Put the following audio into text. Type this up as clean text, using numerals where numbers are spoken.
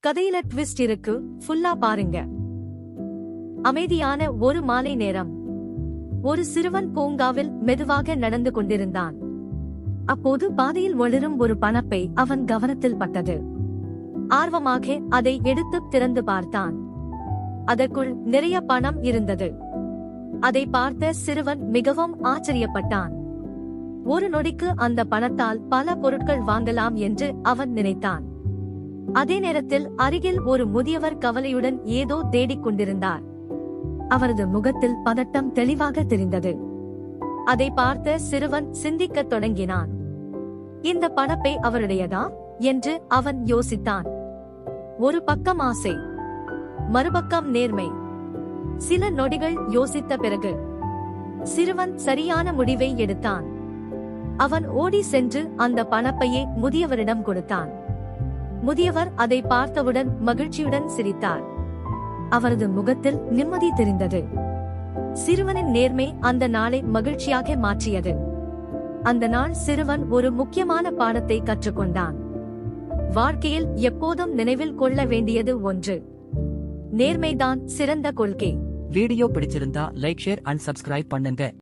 கதையில ட்விஸ்ட் இருக்கு, ஃபுல்லா பாருங்க. அமைதியான ஒரு மாலை நேரம். ஒரு சிறுவன் பூங்காவில் மெதுவாக நடந்து கொண்டிருந்தான். அப்போது பாதையில் ஒளிரும் ஒரு பணப்பை அவன் கவனத்தில் பட்டது. ஆர்வமாக அதை எடுத்து திறந்து பார்த்தான். அதற்குள் நிறைய பணம் இருந்தது. அதை பார்த்த சிறுவன் மிகவும் ஆச்சரியப்பட்டான். ஒரு நொடிக்கு அந்த பணத்தால் பல பொருட்கள் வாங்கலாம் என்று அவன் நினைத்தான். அதே நேரத்தில் அருகில் ஒரு முதியவர் கவலையுடன் ஏதோ தேடிக் கொண்டிருந்தார். அவரது முகத்தில் பதட்டம் தெளிவாக தெரிந்தது. அதை பார்த்த சிறுவன் சிந்திக்கத் தொடங்கினான். இந்த பணப்பை அவருடையதா என்று அவன் யோசித்தான். ஒரு பக்கம் ஆசை, மறுபக்கம் நேர்மை. சில நொடிகள் யோசித்த பிறகு சிறுவன் சரியான முடிவை எடுத்தான். அவன் ஓடி சென்று அந்த பணப்பையை முதியவரிடம் கொடுத்தான். முதியவர் அதை பார்த்தவுடன் மகிழ்ச்சியுடன் சிரித்தார். அவரது முகத்தில் நிம்மதி தெரிந்தது. சிறுவனின் நேர்மை அந்த நாளை மகிழ்ச்சியாக மாற்றியது. அந்த நாள் சிறுவன் ஒரு முக்கியமான பாடத்தை கற்றுக்கொண்டான். வாழ்க்கையில் எப்போதும் நினைவில் கொள்ள வேண்டியது ஒன்று: நேர்மைதான் சிறந்த கொள்கை. வீடியோ பிடிச்சிருந்தா லைக், ஷேர் அண்ட் சப்ஸ்கிரைப் பண்ணுங்க.